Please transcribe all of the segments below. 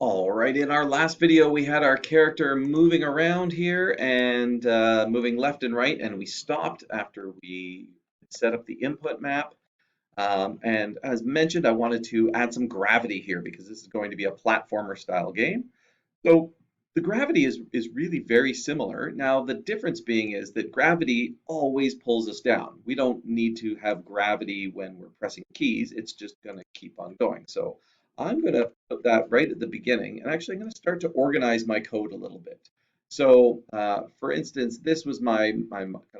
All right, in our last video, we had our character moving around here and moving left and right, and we stopped after we set up the input map. And as mentioned, I wanted to add some gravity here because this is going to be a platformer style game. So the gravity is really very similar. Now, the difference being is that gravity always pulls us down. We don't need to have gravity when we're pressing keys. It's just going to keep on going. So I'm going to put that right at the beginning. And actually, I'm going to start to organize my code a little bit. So, for instance, this was my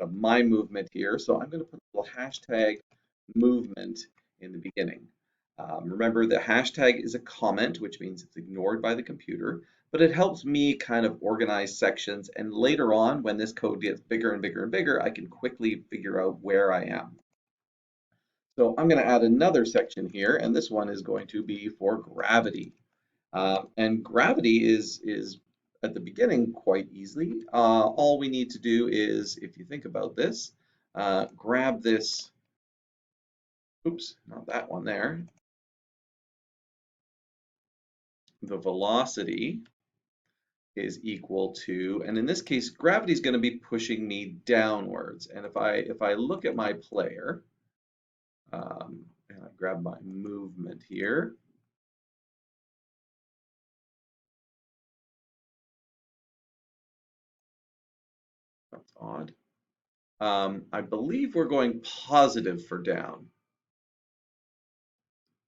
movement here. So I'm going to put a little hashtag movement in the beginning. Remember, the hashtag is a comment, which means it's ignored by the computer, but it helps me kind of organize sections. And later on, when this code gets bigger and bigger and bigger, I can quickly figure out where I am. So I'm going to add another section here, and this one is going to be for gravity. And gravity is at the beginning quite easily. All we need to do is, if you think about this, grab this, oops, not that one there, the velocity is equal to, and in this case, gravity is going to be pushing me downwards. And if I look at my player, and I grab my movement here, that's odd. I believe we're going positive for down.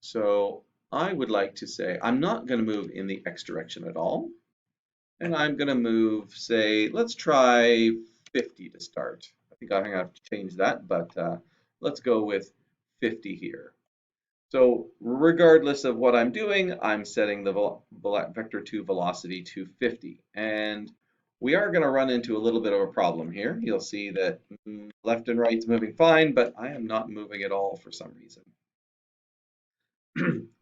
So I would like to say I'm not going to move in the X direction at all. And I'm going to move, say, let's try 50 to start. I think I'm going to have to change that, but let's go with 50 here. So regardless of what I'm doing, I'm setting the vector2 velocity to 50. And we are going to run into a little bit of a problem here. You'll see that left and right is moving fine, but I am not moving at all for some reason.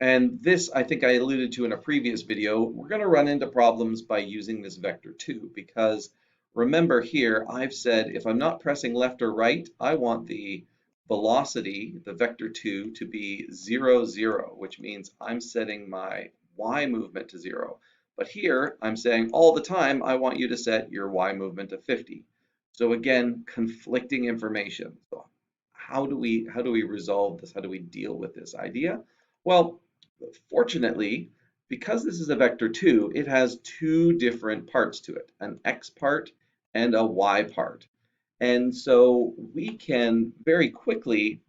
And this, I think I alluded to in a previous video, we're going to run into problems by using this vector2 because remember here, I've said if I'm not pressing left or right, I want the velocity, the vector2, to be 0, 0, which means I'm setting my y movement to 0. But here, I'm saying all the time, I want you to set your y movement to 50. So again, conflicting information. So how do we resolve this? How do we deal with this idea? Well, fortunately, because this is a vector2, it has two different parts to it, an x part and a y part. And so we can very quickly,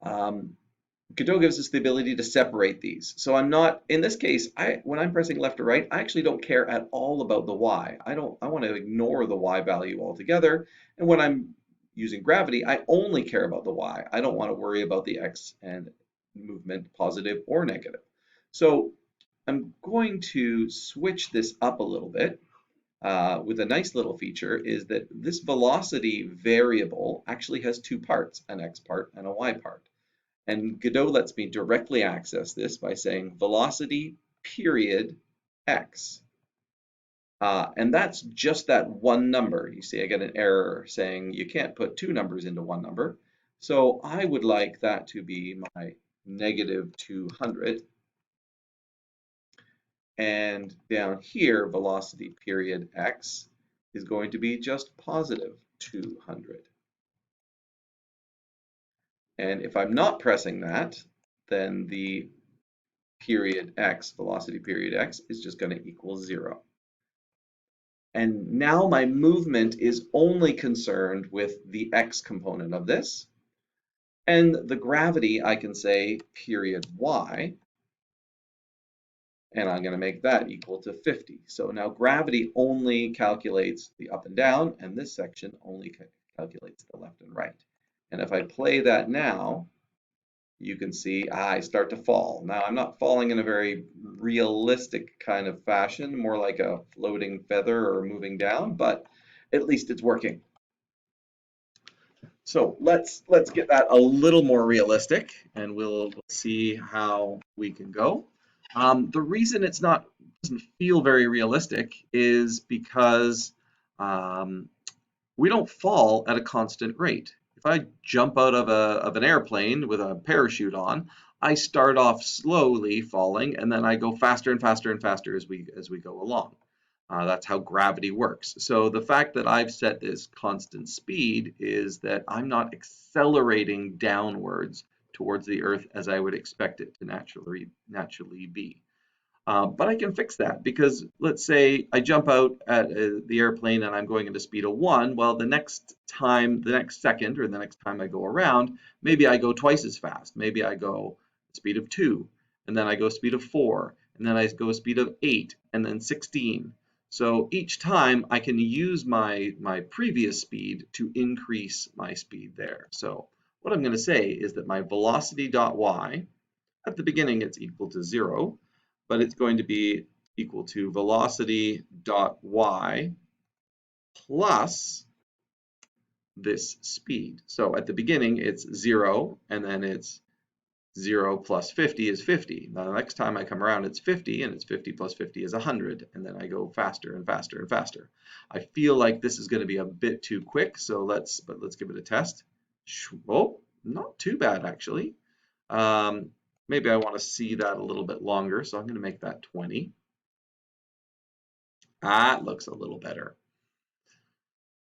Godot gives us the ability to separate these. So I'm not, in this case, when I'm pressing left or right, I actually don't care at all about the y. I want to ignore the y value altogether. And when I'm using gravity, I only care about the y. I don't want to worry about the x and movement, positive or negative. So I'm going to switch this up a little bit with a nice little feature is that this velocity variable actually has two parts, an x part and a y part. And Godot lets me directly access this by saying velocity period x. And that's just that one number. You see, I get an error saying you can't put two numbers into one number. So I would like that to be my negative 200. And down here, velocity period x is going to be just positive 200. And if I'm not pressing that, then the period x, velocity period x, is just going to equal 0. And now my movement is only concerned with the x component of this. And the gravity, I can say period y, and I'm going to make that equal to 50. So now gravity only calculates the up and down, and this section only calculates the left and right. And if I play that now, you can see I start to fall. Now I'm not falling in a very realistic kind of fashion, more like a floating feather or moving down, but at least it's working. So let's get that a little more realistic, and we'll see how we can go. The reason it's not doesn't feel very realistic is because we don't fall at a constant rate. If I jump out of an airplane with a parachute on, I start off slowly falling, and then I go faster and faster and faster as we go along. That's how gravity works. So the fact that I've set this constant speed is that I'm not accelerating downwards towards the Earth as I would expect it to naturally be. But I can fix that because let's say I jump out at the airplane and I'm going into speed of 1. Well, the next time, the next second, or the next time I go around, maybe I go twice as fast. Maybe I go speed of 2, and then I go speed of 4, and then I go speed of 8, and then 16. So each time I can use my previous speed to increase my speed there. So what I'm going to say is that my velocity dot y, at the beginning it's equal to 0, but it's going to be equal to velocity dot y plus this speed. So at the beginning it's 0, and then it's 0 plus 50 is 50. Now the next time I come around it's 50, and it's 50 plus 50 is 100, and then I go faster and faster and faster. I feel like this is going to be a bit too quick, so let's give it a test. Oh, not too bad actually. Maybe I want to see that a little bit longer, so I'm going to make that 20. That looks a little better.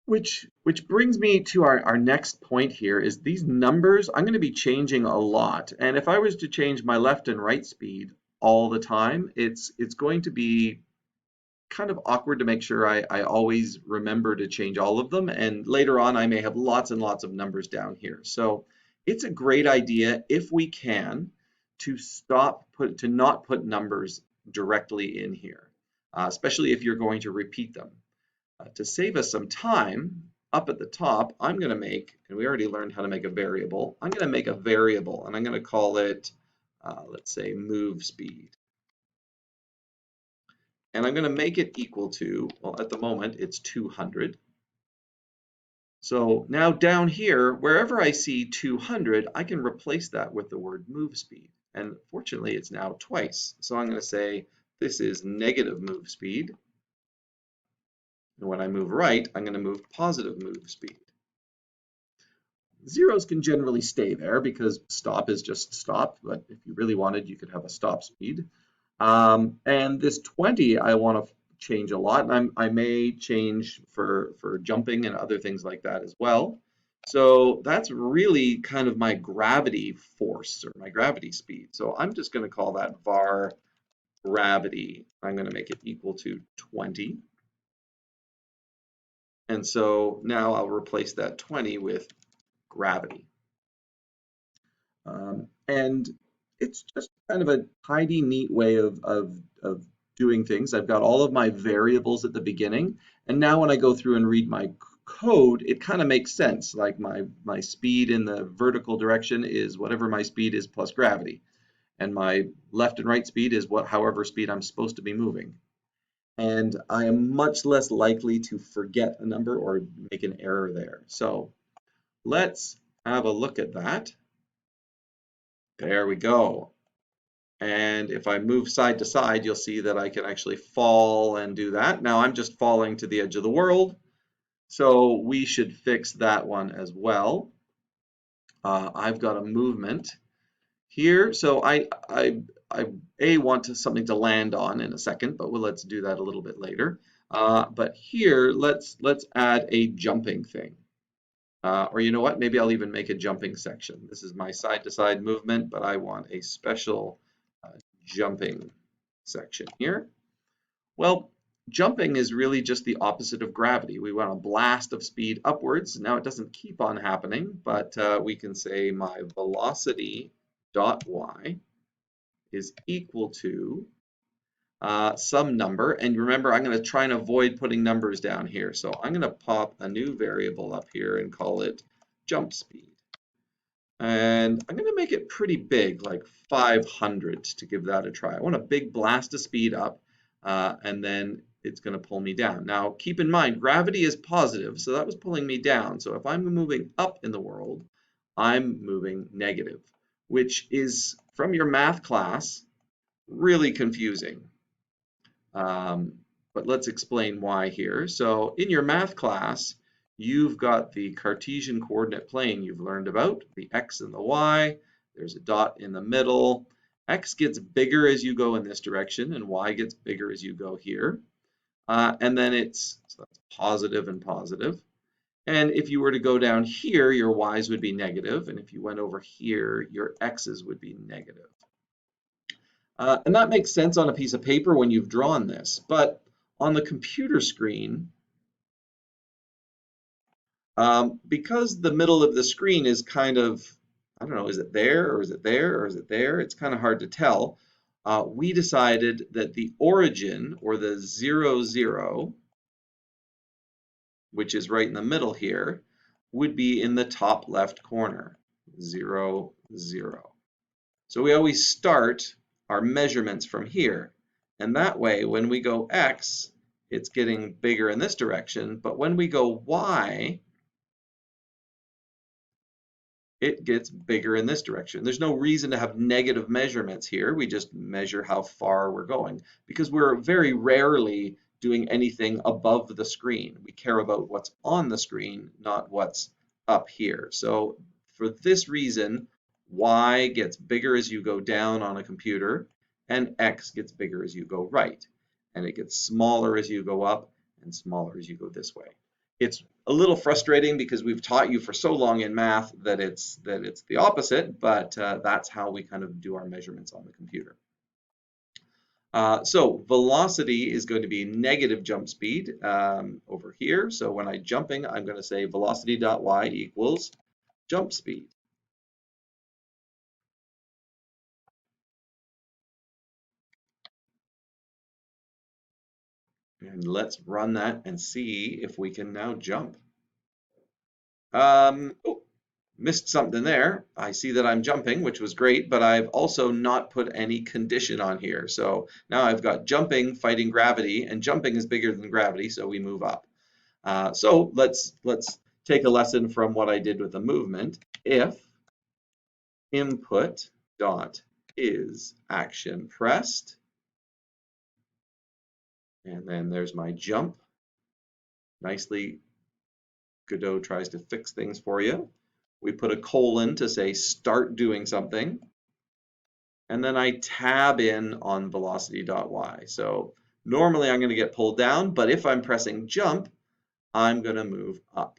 Which brings me to our next point here is these numbers, I'm going to be changing a lot. And if I was to change my left and right speed all the time, it's going to be kind of awkward to make sure I always remember to change all of them. And later on, I may have lots and lots of numbers down here. So it's a great idea if we can to not put numbers directly in here, especially if you're going to repeat them. To save us some time, up at the top, I'm going to make, and we already learned how to make a variable, I'm going to make a variable, and I'm going to call it, let's say, move speed. And I'm going to make it equal to, well, at the moment, it's 200. So now down here, wherever I see 200, I can replace that with the word move speed. And fortunately, it's now twice. So I'm going to say this is negative move speed. And when I move right, I'm going to move positive move speed. Zeros can generally stay there because stop is just stop, but if you really wanted, you could have a stop speed. And this 20, I want to change a lot, and I may change for jumping and other things like that as well. So that's really kind of my gravity force or my gravity speed. So I'm just going to call that var gravity. I'm going to make it equal to 20. And so now I'll replace that 20 with gravity. And it's just kind of a tidy, neat way of doing things. I've got all of my variables at the beginning, and now when I go through and read my code, it kind of makes sense. Like my speed in the vertical direction is whatever my speed is plus gravity, and my left and right speed is however speed I'm supposed to be moving. And I am much less likely to forget a number or make an error there. So let's have a look at that. There we go. And if I move side to side, you'll see that I can actually fall and do that. Now I'm just falling to the edge of the world. So we should fix that one as well. I've got a movement here. So I want something to land on in a second, but let's do that a little bit later. But here, let's add a jumping thing. Or you know what? Maybe I'll even make a jumping section. This is my side-to-side movement, but I want a special jumping section here. Well, jumping is really just the opposite of gravity. We want a blast of speed upwards. Now it doesn't keep on happening, but we can say my velocity dot y is equal to some number. And remember, I'm going to try and avoid putting numbers down here. So I'm going to pop a new variable up here and call it jump speed. And I'm going to make it pretty big, like 500 to give that a try. I want a big blast of speed up, and then it's going to pull me down. Now, keep in mind, gravity is positive, so that was pulling me down. So if I'm moving up in the world, I'm moving negative, which is, from your math class, really confusing. But let's explain why here. So in your math class, you've got the Cartesian coordinate plane you've learned about, the x and the y, There's a dot in the middle. X gets bigger as you go in this direction, and Y gets bigger as you go here. And then so that's positive and positive. And if you were to go down here, your Y's would be negative, and if you went over here, your X's would be negative. And that makes sense on a piece of paper when you've drawn this, but on the computer screen, because the middle of the screen is kind of, I don't know, is it there or is it there or is it there? It's kind of hard to tell. We decided that the origin, or the 0, 0, which is right in the middle here, would be in the top left corner, 0, 0. So we always start our measurements from here. And that way, when we go X, it's getting bigger in this direction, but when we go Y, it gets bigger in this direction. There's no reason to have negative measurements here. We just measure how far we're going because we're very rarely doing anything above the screen. We care about what's on the screen, not what's up here. So for this reason, Y gets bigger as you go down on a computer, and X gets bigger as you go right. And it gets smaller as you go up and smaller as you go this way. It's a little frustrating because we've taught you for so long in math that it's the opposite, but that's how we kind of do our measurements on the computer. So velocity is going to be negative jump speed over here. So when I'm jumping, I'm going to say velocity.y equals jump speed. And let's run that and see if we can now jump. Oh, missed something there. I see that I'm jumping, which was great, but I've also not put any condition on here. So now I've got jumping fighting gravity, and jumping is bigger than gravity, so we move up. So let's take a lesson from what I did with the movement. If input dot is action pressed, and then there's my jump. Nicely, Godot tries to fix things for you. We put a colon to say start doing something. And then I tab in on velocity.y. So normally I'm going to get pulled down, but if I'm pressing jump, I'm going to move up.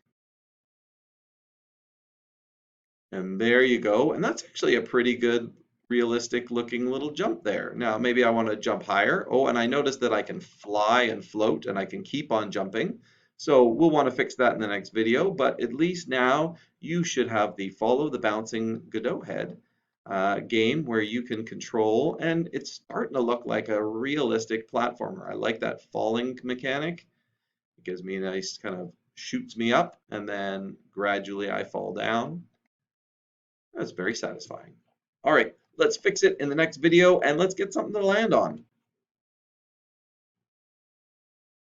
And there you go. And that's actually a pretty good, realistic looking little jump there. Now, maybe I want to jump higher. Oh, and I noticed that I can fly and float and I can keep on jumping. So we'll want to fix that in the next video, but at least now you should have the follow the bouncing Godot head game where you can control, and it's starting to look like a realistic platformer. I like that falling mechanic. It gives me a nice kind of shoots me up, and then gradually I fall down. That's very satisfying. All right, let's fix it in the next video, and let's get something to land on.